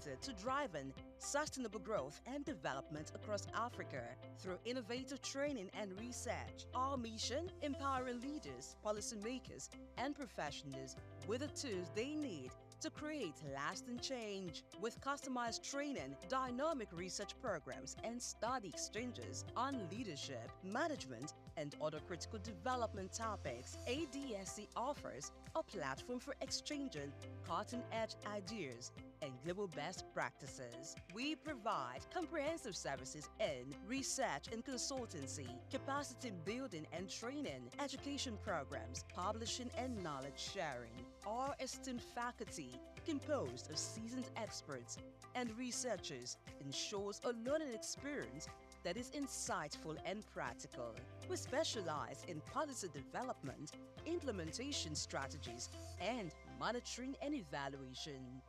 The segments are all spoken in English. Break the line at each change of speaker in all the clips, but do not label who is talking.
committed to driving sustainable growth and development across Africa through innovative training and research. Our mission: empowering leaders, policymakers, and professionals with the tools they need to create lasting change. With customized training, dynamic research programs, and study exchanges on leadership, management, and other critical development topics, ADSC offers a platform for exchanging cutting-edge ideas and global best practices. We provide comprehensive services in research and consultancy, capacity building and training, education programs, publishing, and knowledge sharing. Our esteemed faculty, composed of seasoned experts and researchers, ensures a learning experience that is insightful and practical. We specialize in policy development, implementation strategies, and monitoring and evaluation.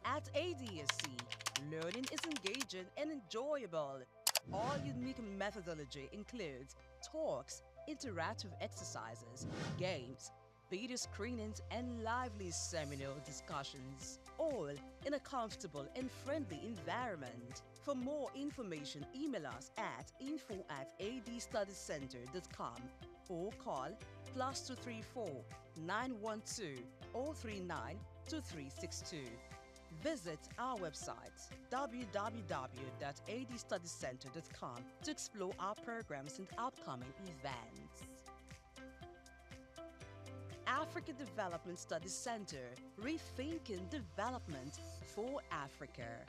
At ADSC, learning is engaging and enjoyable. Our unique methodology includes talks, interactive exercises, games, video screenings, and lively seminar discussions, all in a comfortable and friendly environment. For more information, email us at info@adstudiescenter.com or call +234 912 039 2362. Visit our website www.adstudiescenter.com to explore our programs and upcoming events. Africa Development Studies Center, rethinking development for Africa.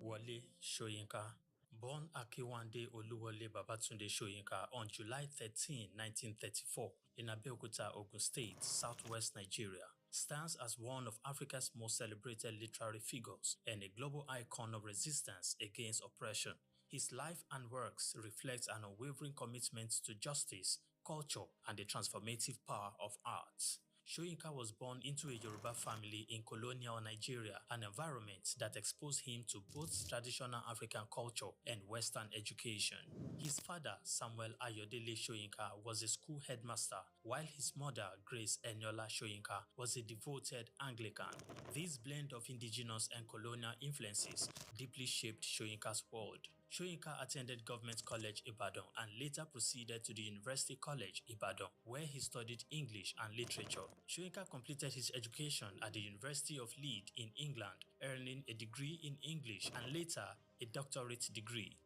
Wale Soyinka, born Akiwande Oluwole Babatunde Soyinka on July 13, 1934, in Abeokuta, Ogun State, southwest Nigeria, stands as one of Africa's most celebrated literary figures and a global icon of resistance against oppression. His life and works reflect an unwavering commitment to justice, culture, and the transformative power of art. Soyinka was born into a Yoruba family in colonial Nigeria, an environment that exposed him to both traditional African culture and Western education. His father, Samuel Ayodele Soyinka, was a school headmaster, while his mother, Grace Eniola Soyinka, was a devoted Anglican. This blend of indigenous and colonial influences deeply shaped Soyinka's world. Soyinka attended Government College Ibadan and later proceeded to the University College Ibadan, where he studied English and literature. Soyinka completed his education at the University of Leeds in England, earning a degree in English and later a doctorate degree.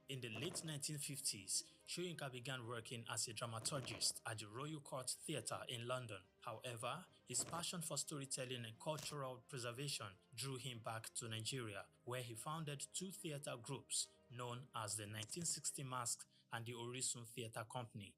In the late 1950s, Soyinka began working as a dramaturgist at the Royal Court Theatre in London. However, his passion for storytelling and cultural preservation drew him back to Nigeria, where he founded two theatre groups known as the 1960 Masks and the Orisun Theatre Company.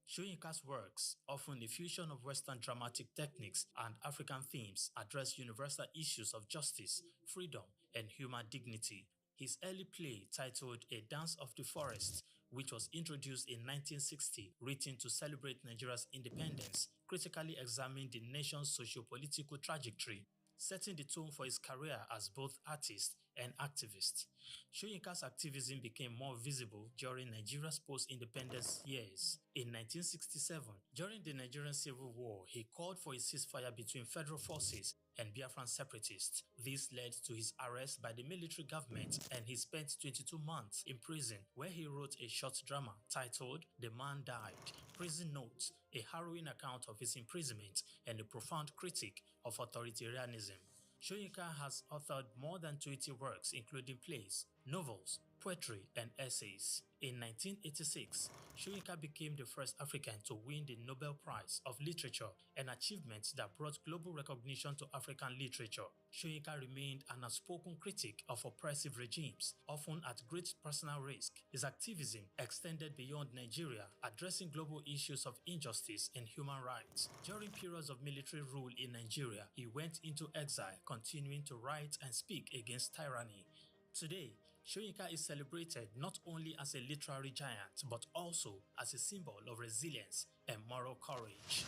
Soyinka's works, often a fusion of Western dramatic techniques and African themes, address universal issues of justice, freedom, and human dignity. His early play, titled A Dance of the Forest, which was introduced in 1960, written to celebrate Nigeria's independence, critically examined the nation's socio-political trajectory, setting the tone for his career as both artist and activist. Soyinka's activism became more visible during Nigeria's post-independence years. In 1967, during the Nigerian Civil War, he called for a ceasefire between federal forces and Biafran separatists. This led to his arrest by the military government, and he spent 22 months in prison, where he wrote a short drama titled The Man Died, Prison Notes, a harrowing account of his imprisonment and a profound critique of authoritarianism. Soyinka has authored more than 20 works, including plays, novels, poetry, and essays. In 1986, Soyinka became the first African to win the Nobel Prize of Literature, an achievement that brought global recognition to African literature. Soyinka remained an outspoken critic of oppressive regimes, often at great personal risk. His activism extended beyond Nigeria, addressing global issues of injustice and human rights. During periods of military rule in Nigeria, he went into exile, continuing to write and speak against tyranny. Today, Soyinka is celebrated not only as a literary giant, but also as a symbol of resilience and moral courage.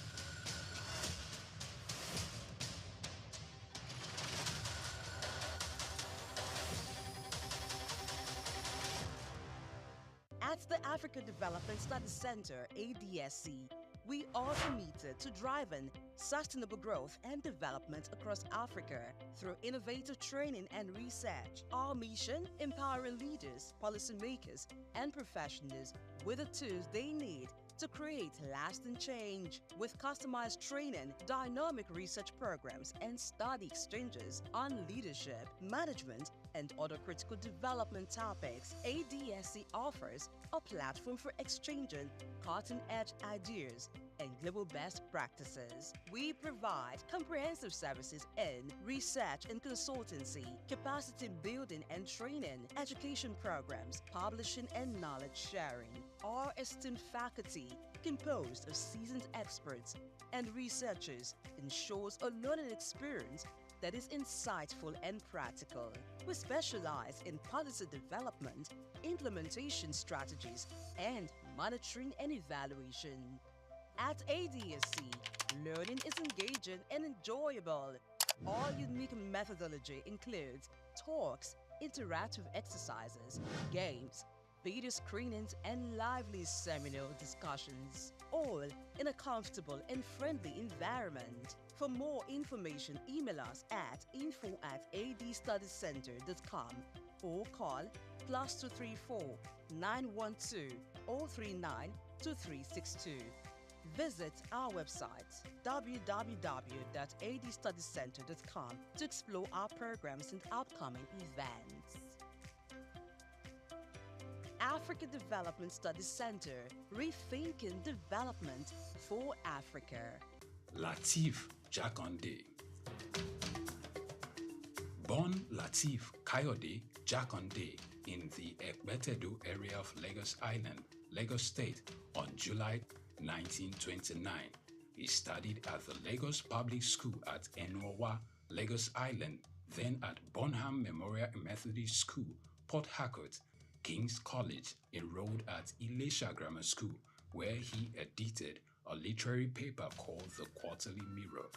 At the Africa Development Studies Center, ADSC, we are committed to driving sustainable growth and development across Africa through innovative training and research. Our mission, empowering leaders, policymakers, and professionals with the tools they need to create lasting change. With customized training, dynamic research programs, and study exchanges on leadership, management, and other critical development topics, ADSC offers a platform for exchanging cutting-edge ideas and global best practices. We provide comprehensive services in research and consultancy, capacity building and training, education programs, publishing and knowledge sharing. Our esteemed faculty, composed of seasoned experts and researchers, ensures a learning experience that is insightful and practical. We specialize in policy development, implementation strategies, and monitoring and evaluation. At ADSC, learning is engaging and enjoyable. Our unique methodology includes talks, interactive exercises, games, video screenings, and lively seminar discussions, all in a comfortable and friendly environment. For more information, email us at info@adstudiescenter.com or call +234 912 039 2362. Visit our website www.adstudiescenter.com to explore our programs and upcoming events. Africa Development Studies Center, rethinking development for Africa.
Lateef Jakande. Born Lateef Kayode Jakande in the Ekpetedo area of Lagos Island, Lagos State on July 1929. He studied at the Lagos Public School at Enowa, Lagos Island, then at Bonham Memorial Methodist School, Port Harcourt, King's College, enrolled at Ilesha Grammar School, where he edited a literary paper called The Quarterly Mirror.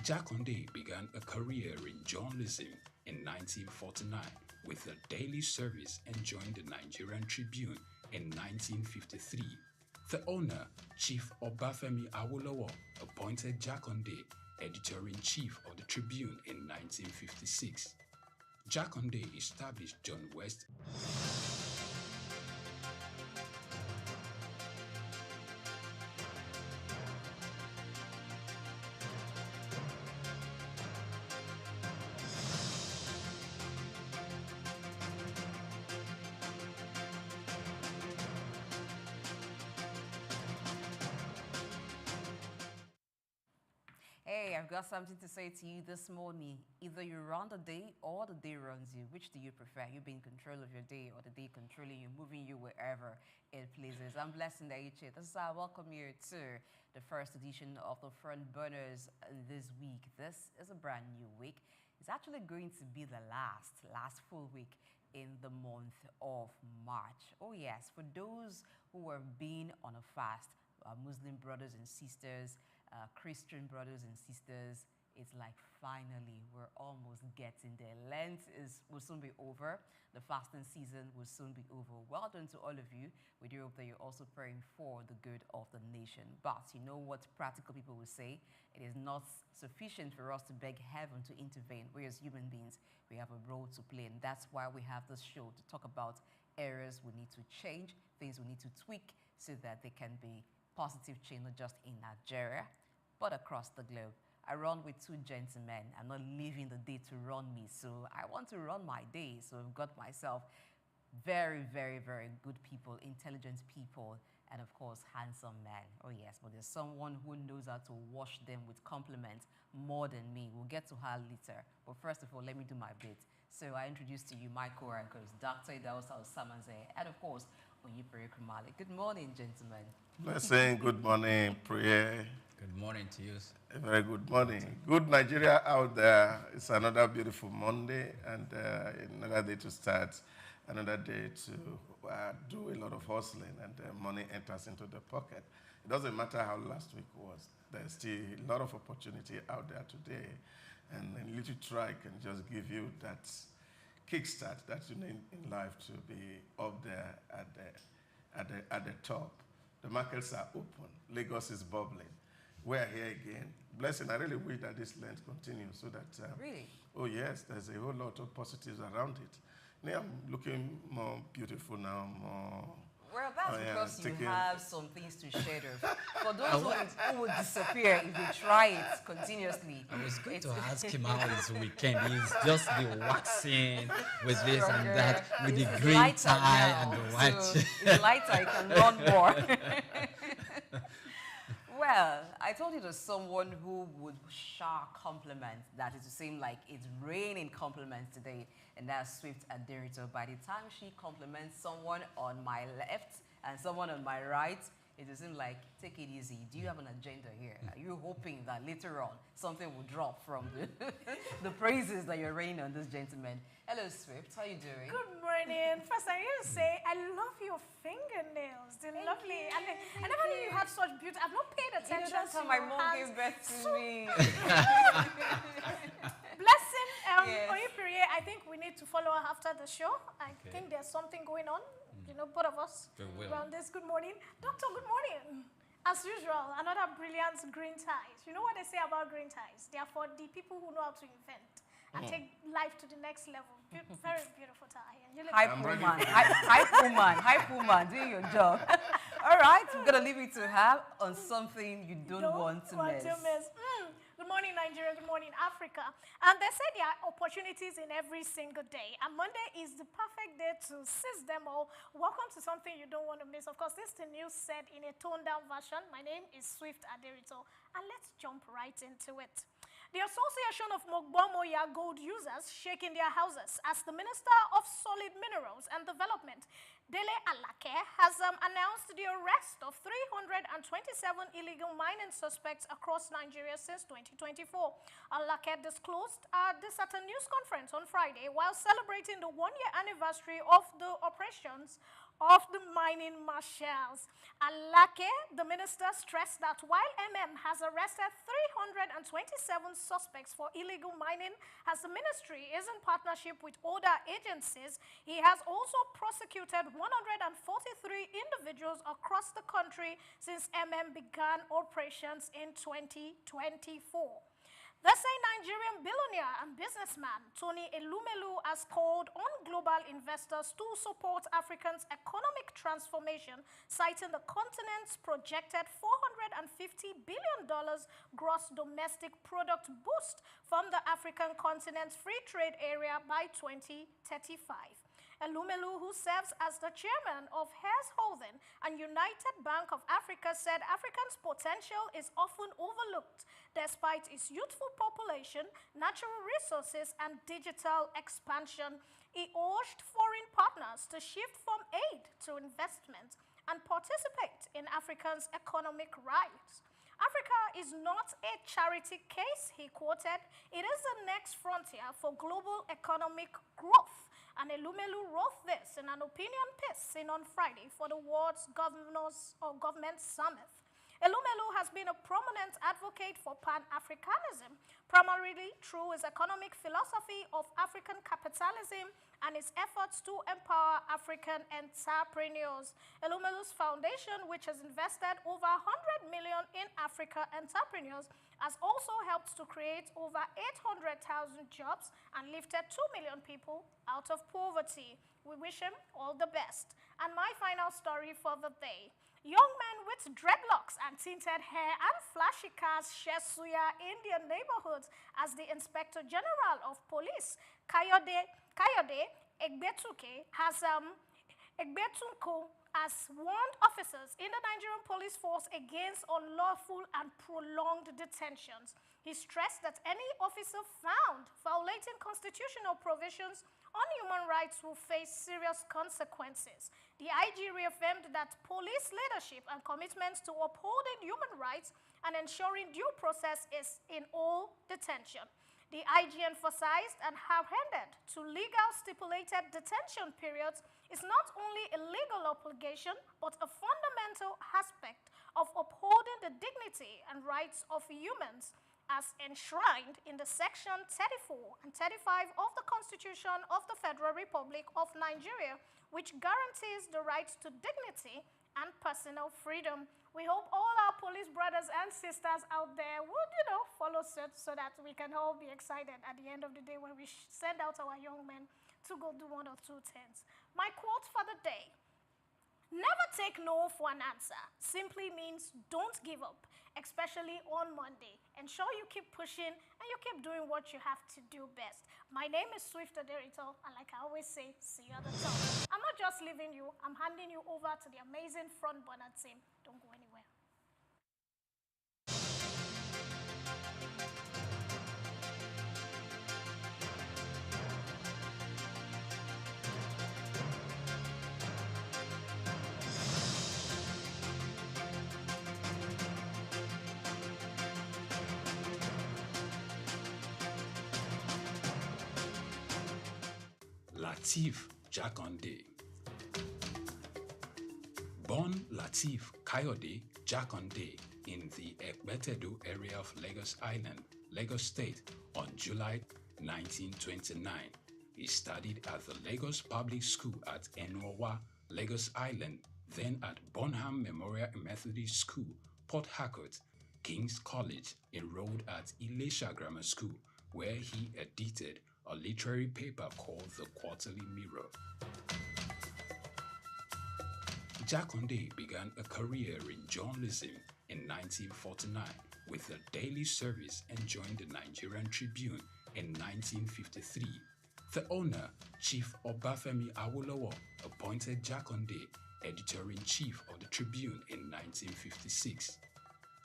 Jakande began a career in journalism in 1949 with a daily service and joined the Nigerian Tribune in 1953. The owner, Chief Obafemi Awolowo, appointed Jakande editor-in-chief of the Tribune in 1956. Jakande established John West
Hey, I've got something to say to you this morning. Either you run the day or the day runs you. Which do you prefer? You be in control of your day or the day controlling you, moving you wherever it pleases. I'm Blessing Daiche. This is our welcome you to the first edition of the Front Burners this week. This is a brand new week. It's actually going to be the last full week in the month of March. Oh yes, for those who have been on a fast, Muslim brothers and sisters, Christian brothers and sisters, it's like finally we're almost getting there. Lent will soon be over. The fasting season will soon be over. Well done to all of you. We do hope that you're also praying for the good of the nation. But you know what practical people will say? It is not sufficient for us to beg heaven to intervene. We as human beings, we have a role to play, and that's why we have this show to talk about areas we need to change, things we need to tweak so that they can be positive change, not just in Nigeria, but across the globe. I run with two gentlemen. I'm not leaving the day to run me, so I want to run my day. So I've got myself very, very, very good people, intelligent people, and of course, handsome men. Oh yes, but there's someone who knows how to wash them with compliments more than me. We'll get to her later. But first of all, let me do my bit. So I introduce to you my co-anchors, Dr. Idausa Osamanze, and of course, Onyipere Kumale. Good morning, gentlemen.
Blessing, good morning, prayer.
Good morning to you.
A very good morning. Good Nigeria out there. It's another beautiful Monday and another day to start, another day to do a lot of hustling and money enters into the pocket. It doesn't matter how last week was. There's still a lot of opportunity out there today, and a little try can just give you that kickstart that you need in life to be up there at the top. The markets are open. Lagos is bubbling. We're here again. Blessing, I really wish that this length continues so that...
Really?
Oh, yes, there's a whole lot of positives around it. Now I'm looking more beautiful now, more...
Well, that's because you have some things to share. For those who would disappear if they try it continuously.
I was going to ask him how his weekend is. Just the waxing with this and that, with the green tie and the white.
So it's lighter, you can run more. Well, I told you there's someone who would shower compliments. That is to seem like it's raining compliments today, and that's Swift Aderito. By the time she compliments someone on my left and someone on my right, it will seem like, take it easy. Do you have an agenda here? Are you hoping that later on something will drop from the praises that you're raining on this gentleman? Hello, Swift. How you doing?
Good morning. First, I need to say I love your fingernails. They're lovely. And I never knew you had such beauty. I've not paid attention
that's
to
how my
your
mom
hands.
gave birth to me.
Blessing.
Yes.
Oyipiri, I think we need to follow her after the show. I think there's something going on. You know, both of us around this. Good morning. Doctor, good morning. As usual, another brilliant green ties. You know what they say about green ties? They are for the people who know how to invent and take life to the next level. Very beautiful tie.
Hype woman, doing your job. All right, we're going to leave it to her on something you don't want to miss.
Good morning, Nigeria. Good morning, Africa. And they say there are opportunities in every single day. And Monday is the perfect day to seize them all. Welcome to something you don't want to miss. Of course, this is the news set in a toned-down version. My name is Swift Aderito. And let's jump right into it. The Association of Mogbomoya gold users shaking their houses as the Minister of Solid Minerals and Development, Dele Alake, has announced the arrest of 327 illegal mining suspects across Nigeria since 2024. Alake disclosed this at a news conference on Friday while celebrating the one-year anniversary of the operations of the mining marshals. Alake, the minister, stressed that while has arrested 327 suspects for illegal mining, as the ministry is in partnership with other agencies, he has also prosecuted 143 individuals across the country since began operations in 2024. The same Nigerian billionaire and businessman Tony Elumelu has called on global investors to support Africa's economic transformation, citing the continent's projected $450 billion gross domestic product boost from the African continent's free trade area by 2035. Elumelu, who serves as the chairman of Heirs Holding and United Bank of Africa, said Africa's potential is often overlooked despite its youthful population, natural resources, and digital expansion. He urged foreign partners to shift from aid to investment and participate in Africa's economic rise. Africa is not a charity case, he quoted. It is the next frontier for global economic growth. And Elumelu wrote this in an opinion piece seen on Friday for the World's Government Summit. Elumelu has been a prominent advocate for Pan-Africanism, primarily through his economic philosophy of African capitalism and his efforts to empower African entrepreneurs. Elumelu's foundation, which has invested over 100 million in Africa entrepreneurs, has also helped to create over 800,000 jobs and lifted 2 million people out of poverty. We wish him all the best. And my final story for the day. Young men with dreadlocks and tinted hair and flashy cars share suya in their neighborhoods as the Inspector General of Police, Kayode Egbetunko, has warned officers in the Nigerian police force against unlawful and prolonged detentions. He stressed that any officer found violating constitutional provisions on human rights will face serious consequences. The IG reaffirmed that police leadership and commitment to upholding human rights and ensuring due process is in all detention. The IG emphasized and hammered to legal stipulated detention periods is not only a legal obligation, but a fundamental aspect of upholding the dignity and rights of humans. as enshrined in the Section 34 and 35 of the Constitution of the Federal Republic of Nigeria, which guarantees the right to dignity and personal freedom. We hope all our police brothers and sisters out there would, follow suit so that we can all be excited at the end of the day when we send out our young men to go do one or two things. My quote for the day: never take no for an answer simply means don't give up, especially on Monday. Ensure you keep pushing and you keep doing what you have to do best. My name is Swift Aderito, and like I always say, see you at the top. I'm not just leaving you, I'm handing you over to the amazing front burner team. Don't go anywhere.
Lateef Jakande. Born Lateef Kayode Jakande in the Ekpetedo area of Lagos Island, Lagos State on July 1929. He studied at the Lagos Public School at Enowa, Lagos Island, then at Bonham Memorial Methodist School, Port Harcourt, King's College, enrolled at Ilesha Grammar School, where he edited a literary paper called The Quarterly Mirror. Jakande began a career in journalism in 1949 with the Daily Service and joined the Nigerian Tribune in 1953. The owner, Chief Obafemi Awolowo, appointed Jakande editor-in-chief of the Tribune in 1956.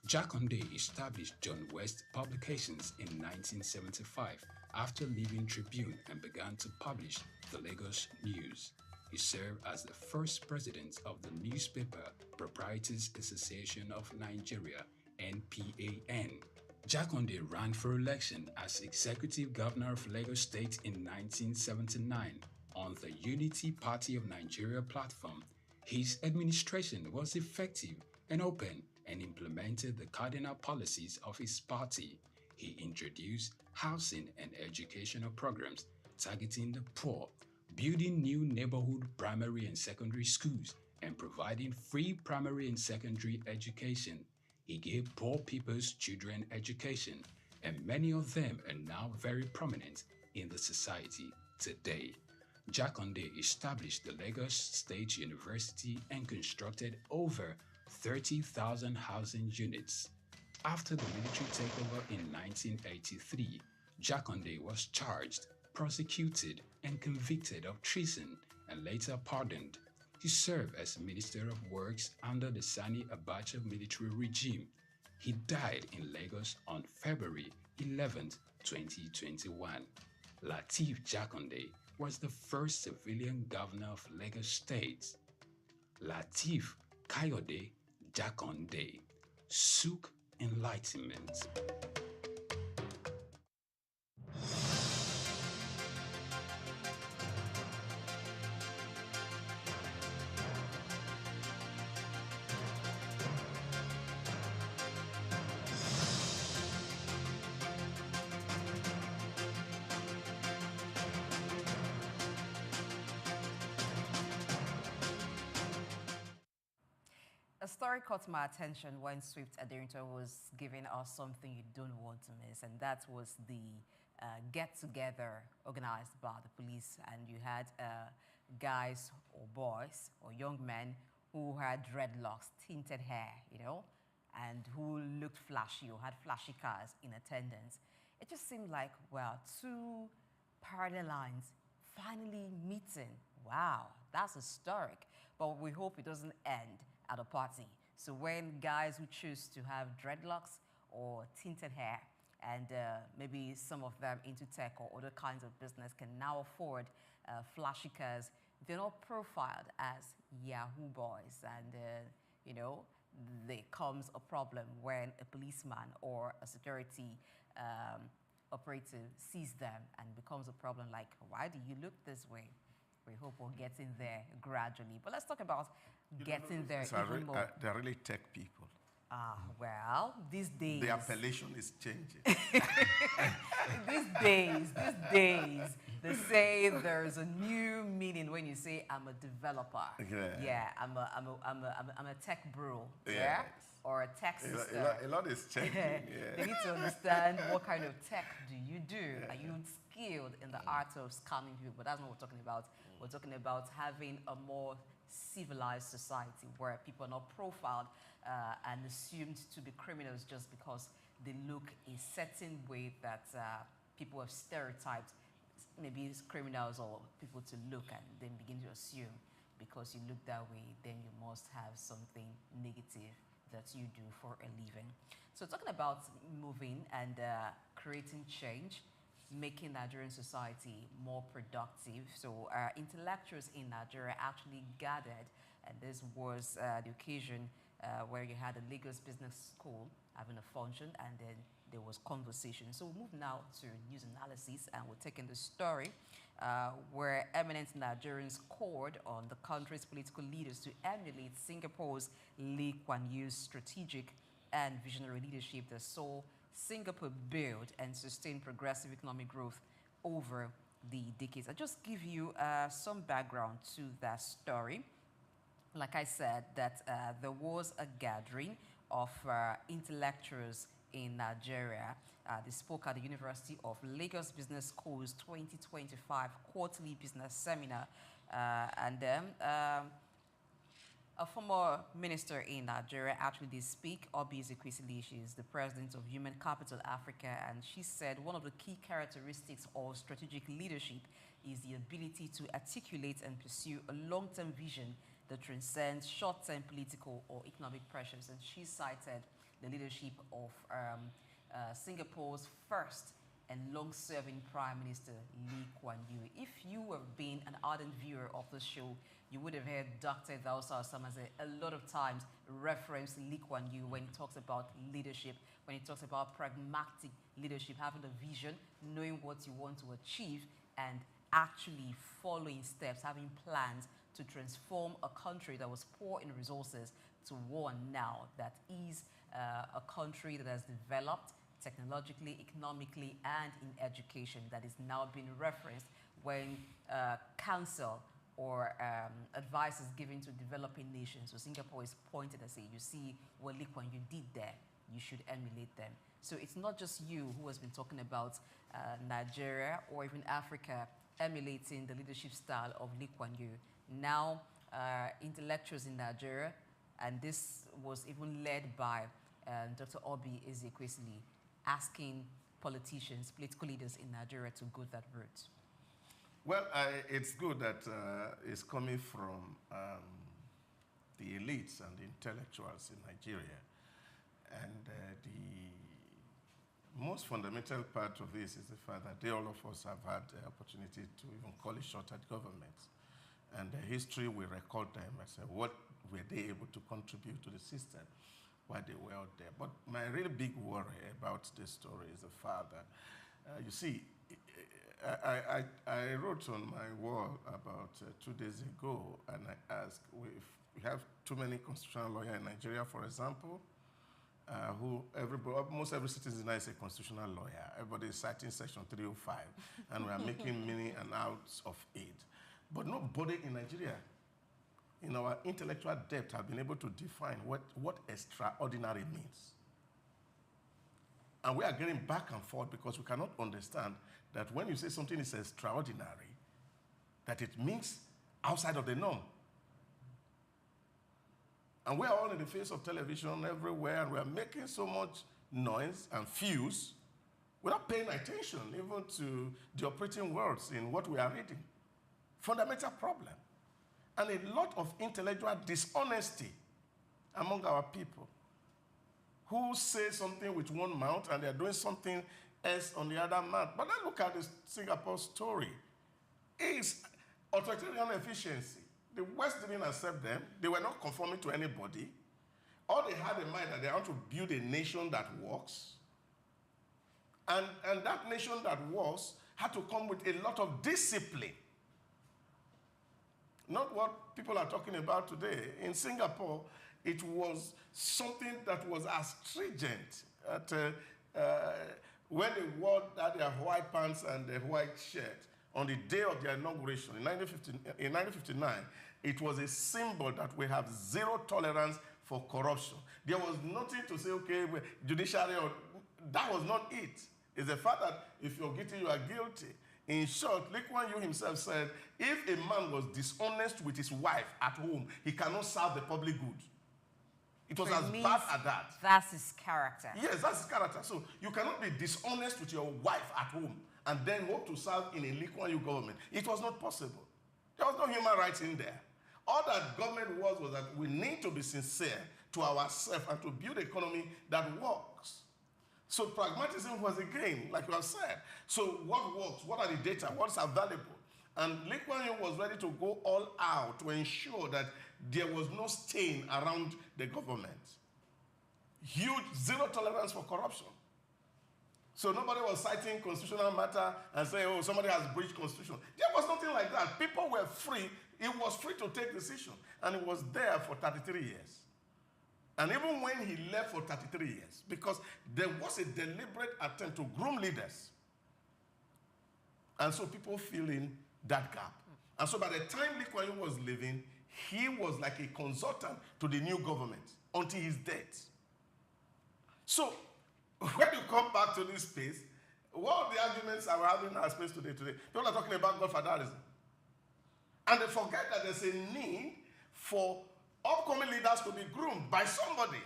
Jakande established John West Publications in 1975 after leaving Tribune and began to publish the Lagos News. He served as the first president of the Newspaper Proprietors Association of Nigeria, NPAN. Jakande ran for election as executive governor of Lagos State in 1979 on the Unity Party of Nigeria platform. His administration was effective and open and implemented the cardinal policies of his party. He introduced housing and educational programs targeting the poor, building new neighborhood primary and secondary schools, and providing free primary and secondary education. He gave poor people's children education, and many of them are now very prominent in the society today. Jakande established the Lagos State University and constructed over 30,000 housing units. After the military takeover in 1983, Jakande was charged, prosecuted, and convicted of treason and later pardoned. He served as Minister of Works under the Sani Abacha military regime. He died in Lagos on February 11, 2021. Lateef Jakande was the first civilian governor of Lagos State. Lateef Kayode Jakande, Souq Enlightenment.
A story caught my attention when Swift Aderito was giving us something you don't want to miss, and that was the get-together organized by the police. And you had guys or boys or young men who had dreadlocks, tinted hair, and who looked flashy or had flashy cars in attendance. It just seemed like, well, two parallel lines finally meeting. Wow, that's historic. But we hope it doesn't end at a party. So when guys who choose to have dreadlocks or tinted hair, and maybe some of them into tech or other kinds of business, can now afford flashy cars, they're not profiled as Yahoo boys. And, there comes a problem when a policeman or a security operative sees them and becomes a problem like, why do you look this way? We hope we'll get in there gradually. But let's talk about getting there even more.
They're really tech people.
Well, these days.
The appellation is changing.
These days, they say there's a new meaning when you say I'm a developer. Yeah, I'm a tech bro. Yeah.
Yes.
Or a tech sister.
A lot is changing. Yeah.
They need to understand what kind of tech do you do. Yeah. Are you skilled in the art of scamming people? But that's not what we're talking about. We're talking about having a more civilized society where people are not profiled and assumed to be criminals just because they look a certain way that people have stereotyped maybe it's criminals or people to look and then begin to assume because you look that way, then you must have something negative that you do for a living. So talking about moving and creating change, making Nigerian society more productive. So intellectuals in Nigeria actually gathered, and this was the occasion where you had the Lagos Business School having a function, and then there was conversation. So we'll move now to news analysis, and we're taking the story where eminent Nigerians called on the country's political leaders to emulate Singapore's Lee Kuan Yew's strategic and visionary leadership that saw Singapore build and sustain progressive economic growth over the decades. I'll just give you some background to that story. Like I said, that there was a gathering of intellectuals in Nigeria. They spoke at the University of Lagos Business School's 2025 Quarterly Business Seminar. And then a former minister in Nigeria actually did speak. Obi Ezekwesili, she is the president of Human Capital Africa, and she said one of the key characteristics of strategic leadership is the ability to articulate and pursue a long-term vision that transcends short-term political or economic pressures. And she cited the leadership of Singapore's first and long-serving Prime Minister Lee Kuan Yew. If you have been an ardent viewer of the show, you would have heard Dr. Dausa Osamaze a lot of times reference Lee Kuan Yew when he talks about leadership, when he talks about pragmatic leadership, having a vision, knowing what you want to achieve, and actually following steps, having plans to transform a country that was poor in resources to one now that is a country that has developed technologically, economically, and in education, that is now being referenced when counsel or advice is given to developing nations. So Singapore is pointed and saying, you see what Lee Kuan Yew did there, you should emulate them. So it's not just you who has been talking about Nigeria or even Africa emulating the leadership style of Lee Kuan Yew. Now, intellectuals in Nigeria, and this was even led by Dr. Obi Ezekwesili, asking politicians, political leaders in Nigeria to go that route.
Well, it's good that it's coming from the elites and the intellectuals in Nigeria. And the most fundamental part of this is the fact that all of us have had the opportunity to even call it shot at governments. And the history will record them as what were they able to contribute to the system while they were out there. But my really big worry about this story is the fact that, you see, I wrote on my wall about 2 days ago, and I asked if we have too many constitutional lawyers in Nigeria, for example, almost every citizen is a constitutional lawyer. Everybody is citing Section 305, and we are making many and outs of it. But nobody in Nigeria, in our intellectual depth, have been able to define what extraordinary means. And we are getting back and forth because we cannot understand that when you say something is extraordinary, that it means outside of the norm. And we are all in the face of television everywhere, and we are making so much noise and fuse without paying attention even to the operating words in what we are reading. Fundamental problem. And a lot of intellectual dishonesty among our people who say something with one mouth and they're doing something else on the other mouth. But let's look at the Singapore story. It's authoritarian efficiency. The West didn't accept them. They were not conforming to anybody. All they had in mind that they want to build a nation that works. And that nation that works had to come with a lot of discipline. not what people are talking about today. In Singapore, it was something that was as stringent at, when they wore their white pants and their white shirt on the day of their inauguration in 1959, it was a symbol that we have zero tolerance for corruption. There was nothing to say, okay, judiciary, or, that was not it. It's the fact that if you're guilty, you are guilty. In short, Lee Kuan Yew himself said, if a man was dishonest with his wife at home, he cannot serve the public good. It was as bad as that.
That's his character.
Yes, that's his character. So you cannot be dishonest with your wife at home and then hope to serve in a Lee Kuan Yew government. It was not possible. There was no human rights in there. All that government was that we need to be sincere to ourselves and to build an economy that works. So pragmatism was a game, like you have said. So what works? What are the data? What's available? And Lee Kuan Yew was ready to go all out to ensure that there was no stain around the government. Huge zero tolerance for corruption. So nobody was citing constitutional matter and saying, oh, somebody has breached constitution. There was nothing like that. People were free. It was free to take decision. And it was there for 33 years. And even when he left for 33 years, because there was a deliberate attempt to groom leaders. And so people fill in that gap. And so by the time Lee Kuan Yew was leaving, he was like a consultant to the new government until his death. So when you come back to this space, what are the arguments that we're having in our space today? People are talking about godfatherism. And they forget that there's a need for upcoming leaders to be groomed by somebody.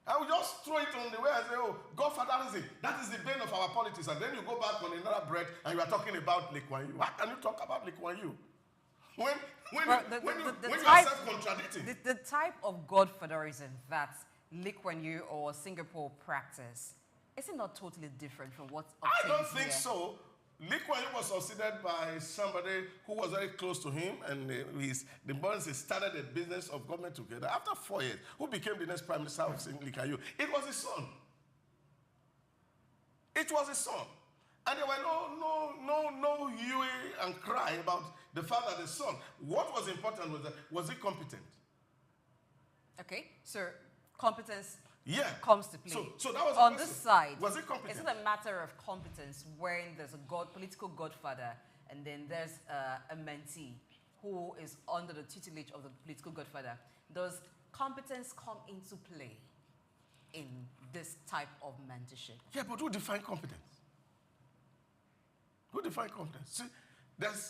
I will just throw it on the way and say, oh, godfatherism, that is the bane of our politics. And then you go back on another breath and you are talking about Lee Kuan Yew. How can you talk about Lee Kuan Yew? When you are self-contradicting.
The type of godfatherism that Lee Kuan Yew or Singapore practice, is it not totally different from what
I don't think so. Lee Kuan Yew was succeeded by somebody who was very close to him, and the boys started a business of government together. After 4 years, who became the next prime minister of Lee Kuan Yew? It was his son. It was his son. And there were no hue and cry about the father and the son. What was important was he competent?
Okay, so competence comes to play.
So that was
on this side.
Was he competent?
Is it a matter of competence when there's a political godfather and then there's a mentee who is under the tutelage of the political godfather? Does competence come into play in this type of mentorship?
Yeah, but who defines competence? Who defines competence? See, there's